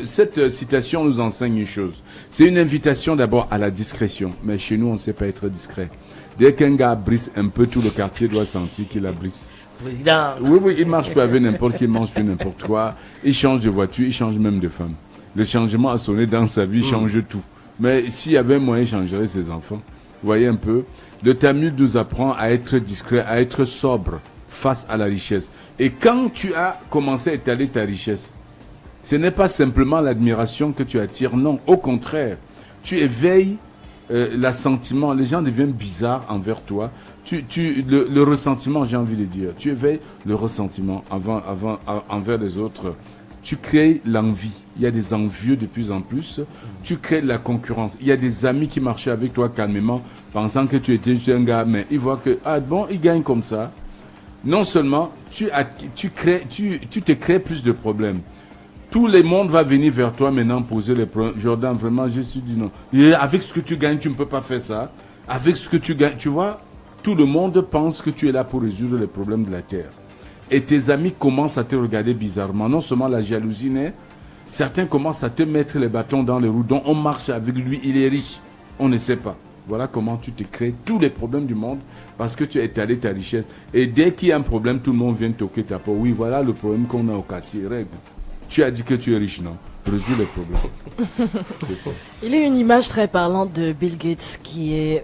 cette citation nous enseigne une chose. C'est une invitation d'abord à la discrétion. Mais chez nous, on ne sait pas être discret. Dès qu'un gars brise un peu, tout le quartier doit sentir qu'il a brise. Président. Oui, il marche plus avec n'importe qui, il mange plus n'importe quoi. Il change de voiture, il change même de femme. Le changement a sonné dans sa vie, change tout. Mais s'il y avait un moyen, il changerait ses enfants. Vous voyez un peu. Le Talmud nous apprend à être discret, à être sobre face à la richesse. Et quand tu as commencé à étaler ta richesse, ce n'est pas simplement l'admiration que tu attires, non. Au contraire, tu éveilles l'assentiment. Les gens deviennent bizarres envers toi. Le ressentiment, j'ai envie de dire. Tu éveilles le ressentiment envers les autres. Tu crées l'envie. Il y a des envieux de plus en plus. Tu crées de la concurrence. Il y a des amis qui marchaient avec toi calmement, pensant que tu étais juste un gars, mais ils voient que, ah bon, il gagne comme ça. Non seulement, tu te crées plus de problèmes. Tout le monde va venir vers toi maintenant poser les problèmes. Jordan, vraiment, je suis dit non. Et avec ce que tu gagnes, tu ne peux pas faire ça. Avec ce que tu gagnes, tu vois, tout le monde pense que tu es là pour résoudre les problèmes de la terre. Et tes amis commencent à te regarder bizarrement. Non seulement la jalousie naît, certains commencent à te mettre les bâtons dans les roues. Donc on marche avec lui, il est riche. On ne sait pas. Voilà comment tu te crées tous les problèmes du monde parce que tu as étalé ta richesse. Et dès qu'il y a un problème, tout le monde vient toquer ta porte. Oui, voilà le problème qu'on a au quartier. Règle. Tu as dit que tu es riche, non? Résous les problèmes. C'est ça. Il y a une image très parlante de Bill Gates qui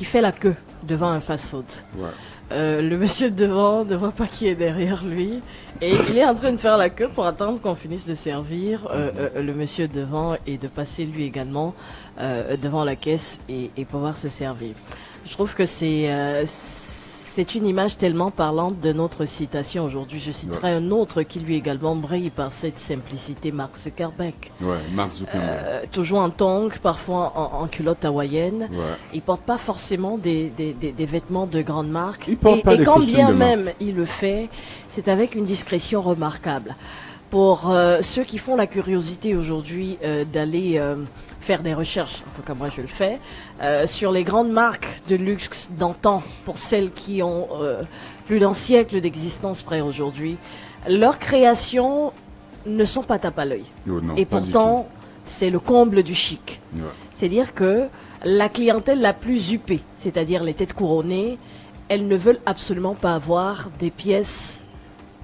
fait la queue devant un fast-food. Ouais. Le monsieur devant ne voit pas qui est derrière lui et il est en train de faire la queue pour attendre qu'on finisse de servir le monsieur devant et de passer lui également devant la caisse et pouvoir se servir. Je trouve que c'est une image tellement parlante de notre citation aujourd'hui. Je citerai un autre qui lui également brille par cette simplicité, Mark Zuckerberg. Ouais, Mark Zuckerberg. Toujours en tongs, parfois en culotte hawaïenne. Ouais. Il porte pas forcément des vêtements de grande marque. Il porte pas et des quand costumes bien de marque. même il le fait, c'est avec une discrétion remarquable. Pour ceux qui font la curiosité aujourd'hui d'aller faire des recherches, en tout cas moi je le fais, sur les grandes marques de luxe d'antan, pour celles qui ont plus d'un siècle d'existence près aujourd'hui, leurs créations ne sont pas tape à l'œil. Oh non, et pas du pourtant, c'est le comble du chic. Ouais. C'est-à-dire que la clientèle la plus huppée, c'est-à-dire les têtes couronnées, elles ne veulent absolument pas avoir des pièces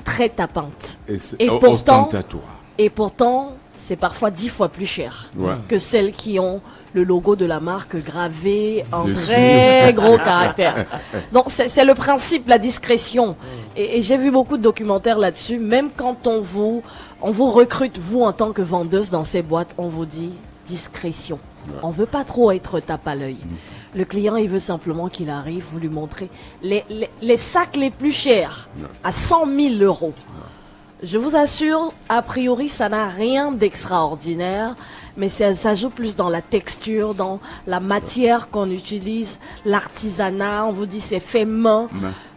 très tapantes. Et ostentatoire. Et pourtant, c'est parfois 10 fois plus cher Ouais. que celles qui ont le logo de la marque gravé en Dessus. très gros caractères. Donc c'est le principe, la discrétion. Et j'ai vu beaucoup de documentaires là-dessus. Même quand on vous recrute, vous en tant que vendeuse dans ces boîtes, on vous dit discrétion. Ouais. On veut pas trop être tape à l'œil. Le client, il veut simplement qu'il arrive, vous lui montrez les sacs les plus chers à 100 000 euros. Je vous assure, a priori, ça n'a rien d'extraordinaire, mais ça joue plus dans la texture, dans la matière qu'on utilise, l'artisanat. On vous dit c'est fait main,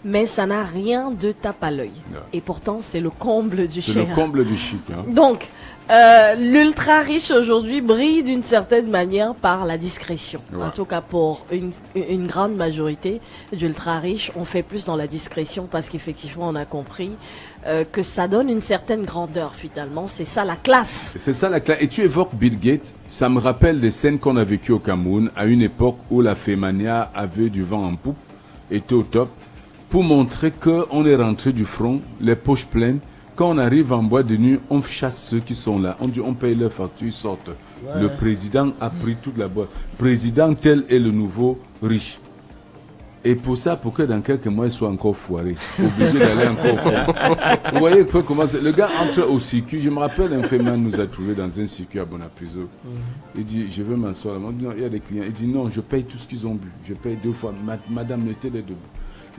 mais ça n'a rien de tape à l'œil. Et pourtant, c'est le comble du C'est cher. le comble du chic. Hein. Donc, l'ultra riche aujourd'hui brille d'une certaine manière par la discrétion. Ouais. En tout cas, pour une grande majorité d'ultra riches, on fait plus dans la discrétion parce qu'effectivement, on a compris que ça donne une certaine grandeur finalement. C'est ça la classe. C'est ça la classe. Et tu évoques Bill Gates, ça me rappelle des scènes qu'on a vécues au Cameroun à une époque où la Fémania avait du vent en poupe, était au top, pour montrer qu'on est rentré du front, les poches pleines. Quand on arrive en boîte de nuit, on chasse ceux qui sont là. On dit on paye leur facture, ils sortent. Ouais. Le président a pris toute la boîte. Président tel est le nouveau riche. Et pour ça, pour que dans quelques mois, il soit encore foiré. Obligé d'aller encore au fond. Vous voyez comment le gars entre au circuit. Je me rappelle, un fémin nous a trouvé dans un circuit à Bonapuzo. Il dit, je veux m'asseoir. On dit, non, il y a des clients. Il dit, non, je paye tout ce qu'ils ont bu. Je paye 2 fois. Madame, mettez-les debout.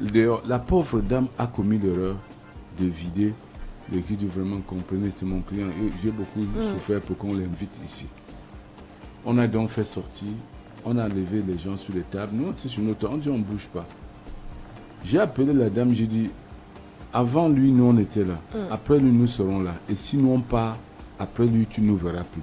Dehors, la pauvre dame a commis l'erreur de vider. Et qui dit vraiment, comprenez, c'est mon client. Et j'ai beaucoup souffert pour qu'on l'invite ici. On a donc fait sortir. On a levé les gens sur les tables. Nous, c'est sur notre. On dit, on ne bouge pas. J'ai appelé la dame, j'ai dit, avant lui, nous, on était là. Après lui, nous serons là. Et si nous, on part, après lui, tu ne nous verras plus.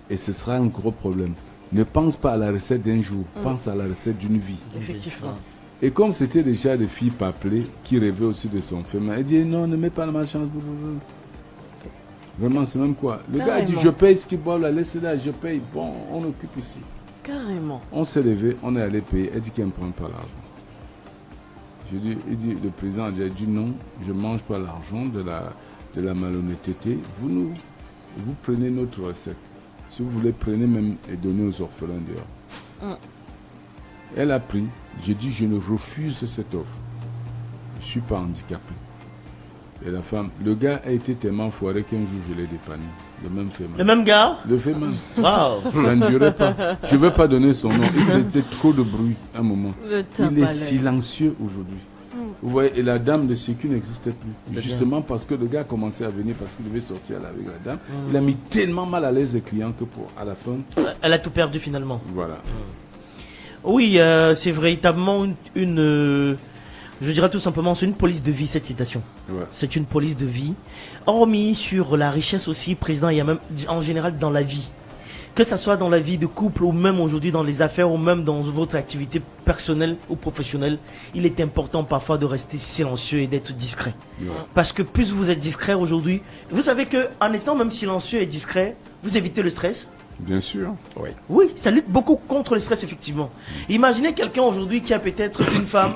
Et ce sera un gros problème. Ne pense pas à la recette d'un jour. Pense à la recette d'une vie. Effectivement. Et comme c'était déjà des filles papelées qui rêvaient aussi de son fémin, elle dit, non, ne mets pas la malchance. Vraiment, c'est même quoi. Le gars a dit, Carrément. je paye ce qu'il boit, la laisse là, je paye. Bon, on occupe ici. Carrément. On s'est levé, on est allé payer. Elle dit qu'elle ne prend pas l'argent. Il dit, le président a dit non, je ne mange pas l'argent de la malhonnêteté. Vous prenez notre recette. Si vous voulez, prenez même et donnez aux orphelins dehors. Elle a pris. J'ai dit, je ne refuse cette offre. Je ne suis pas handicapé. Et la femme, le gars a été tellement foiré qu'un jour je l'ai dépanné. Le même fait Le même gars? Le fait même. Waouh. Ça ne durait pas. Je ne veux pas donner son nom. Il faisait trop de bruit à un moment. Le Il est tape-à-l'œil. silencieux aujourd'hui. Vous voyez, et la dame de sécu n'existait plus. Justement parce que le gars commençait à venir parce qu'il devait sortir là avec la dame. Il a mis tellement mal à l'aise les clients que à la fin, Elle a tout perdu finalement. voilà. Oui, c'est véritablement je dirais tout simplement, c'est une police de vie cette citation. Ouais. C'est une police de vie. Hormis sur la richesse aussi, président, il y a même en général dans la vie. Que ce soit dans la vie de couple ou même aujourd'hui dans les affaires ou même dans votre activité personnelle ou professionnelle, il est important parfois de rester silencieux et d'être discret. Ouais. Parce que plus vous êtes discret aujourd'hui, vous savez que en étant même silencieux et discret, vous évitez le stress. Bien sûr. Oui, ça lutte beaucoup contre le stress, effectivement. Imaginez quelqu'un aujourd'hui qui a peut-être une femme,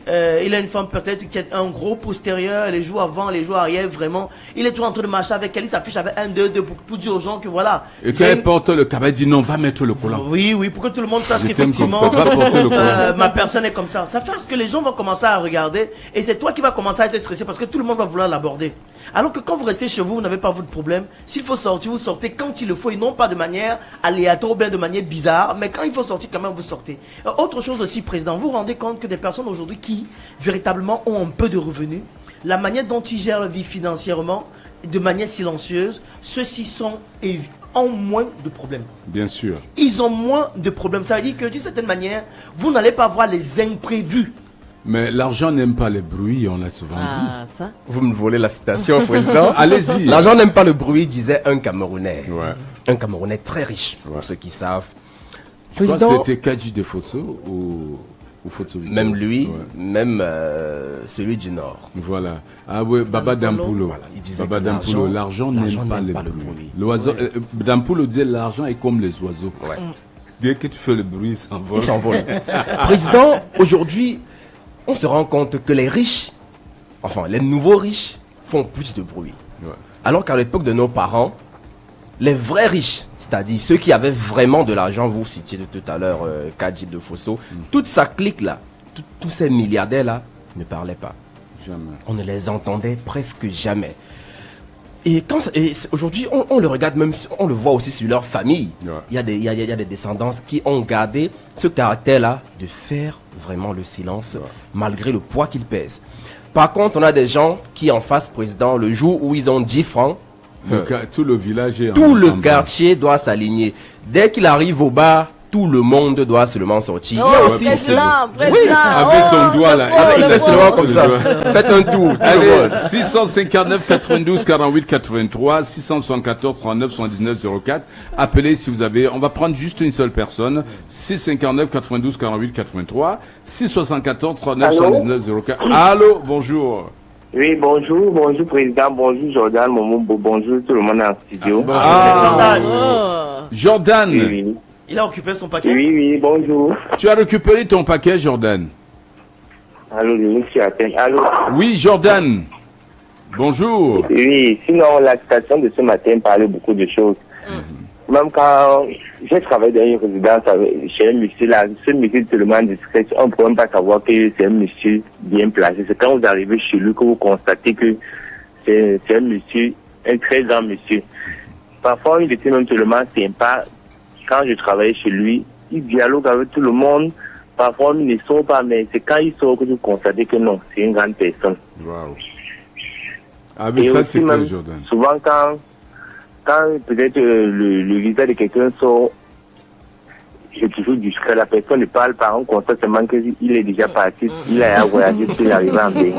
il a une femme peut-être qui a un gros postérieur, les jours avant, les jours arrière, vraiment. Il est toujours en train de marcher avec elle, il s'affiche avec 1, 2, 2 pour dire aux gens que voilà. Et quand elle porte le cabas, elle dit non, va mettre le collant. Oui, oui, pour que tout le monde sache Je t'aime qu'effectivement, comme ça, va porter le collant. ma personne est comme ça. Ça fait ce que les gens vont commencer à regarder et c'est toi qui vas commencer à être stressé parce que tout le monde va vouloir l'aborder. Alors que quand vous restez chez vous, vous n'avez pas votre problème. S'il faut sortir, vous sortez quand il le faut et non pas de manière aléatoire ou bien de manière bizarre. Mais quand il faut sortir, quand même, vous sortez. Autre chose aussi, président, vous vous rendez compte que des personnes aujourd'hui qui véritablement ont un peu de revenus, la manière dont ils gèrent leur vie financièrement, de manière silencieuse, ceux-ci ont moins de problèmes. Bien sûr. Ils ont moins de problèmes. Ça veut dire que d'une certaine manière, vous n'allez pas voir les imprévus. Mais l'argent n'aime pas les bruits, on l'a souvent dit. Ah, ça. Vous me volez la citation, président. Allez-y. L'argent n'aime pas le bruit, disait un Camerounais. Ouais. Un Camerounais très riche, pour ceux qui savent. Je crois Président, que c'était Kadji de Fosso ou Fosso. même lui, Ouais. même celui du Nord. Voilà. Ah oui, Baba Dampulo. Voilà, il disait Baba que Dampulo, l'argent n'aime pas les bruits. L'oiseau, Dampulo disait l'argent est comme les oiseaux. Ouais. Dès que tu fais le bruit, il s'envole. Il s'envole. Président, aujourd'hui, on se rend compte que les riches, enfin les nouveaux riches, font plus de bruit. Ouais. Alors qu'à l'époque de nos parents, les vrais riches, c'est-à-dire ceux qui avaient vraiment de l'argent, vous citiez de tout à l'heure Kadji de Fosso, toute sa clique là, tous ces milliardaires là, ne parlaient pas. Jamais. On ne les entendait presque jamais. Et aujourd'hui, on le regarde même, on le voit aussi sur leur famille. Ouais. Il y a des descendants qui ont gardé ce caractère-là de faire vraiment le silence, malgré le poids qu'ils pèsent. Par contre, on a des gens qui en face, président, le jour où ils ont 10 francs, Tout le village est tout le en bas. quartier doit s'aligner. Dès qu'il arrive au bar, tout le monde doit seulement sortir. Il y a Oh, aussi président, président. Avec son Oh, doigt, le là. pauvre, Avec le fait seulement pauvre. comme ça. Faites un tour. tout le Allez, monde. 659 92 48 83, 674 39 79 04. Appelez si vous avez, on va prendre juste une seule personne. 659 92 48 83, 674 39 Allô? 79 04. Allô, bonjour. Oui, bonjour, bonjour président, bonjour Jordan, bonjour tout le monde en studio. C'est Jordan. Oh. Jordan, Oui, oui, Il a occupé son paquet. oui, oui, bonjour. tu as récupéré ton paquet, Jordan? Allô, je suis atteint. Allô. Oui, Jordan. Bonjour. Oui, sinon la station de ce matin parlait beaucoup de choses. Même quand j'ai travaillé dans une résidence chez un monsieur là, ce monsieur est tellement discret, on ne peut même pas savoir que c'est un monsieur bien placé. C'est quand vous arrivez chez lui que vous constatez que c'est un monsieur, un très grand monsieur. Parfois, il était même tellement sympa. Quand je travaillais chez lui, il dialogue avec tout le monde. Parfois, il ne sort pas, mais c'est quand il sort que vous constatez que non, c'est une grande personne. Waouh. Ah, mais Et ça, aussi c'est quoi, même, Jordan? souvent quand peut-être le visage de quelqu'un sort, c'est toujours discret, la personne ne parle pas, on constate seulement qu'il est déjà parti, il a voyagé, il est arrivé en Belgique.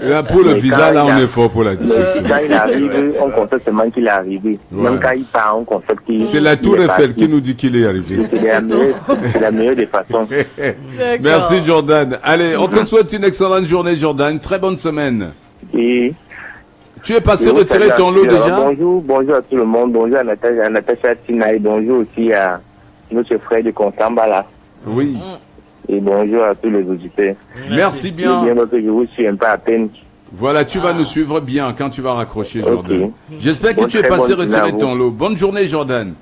Là, pour le Mais visa, quand là, il on a- est fort pour la Mais discussion. quand il arrive, on constate seulement qu'il est arrivé. Ouais. Même quand il part, on constate qu'il C'est la il Tour est Eiffel parti. qui nous dit qu'il est arrivé. C'est la meilleure des façons. D'accord. Merci, Jordan. Allez, on te souhaite une excellente journée, Jordan. Très bonne semaine. Et Tu es passé Je vous retirer salue ton lot aussi. déjà? Bonjour à tout le monde. Bonjour à Natacha Tinaï. Bonjour aussi à notre frère de Consamba là. Oui. Et bonjour à tous les auditeurs. Merci bien. Bien parce que je vous suis un peu à peine. Voilà, tu vas nous suivre bien quand tu vas raccrocher, Jordan. Ok. J'espère que Bonne, tu es très passé bonne journée à retirer vous. ton lot. Bonne journée, Jordan.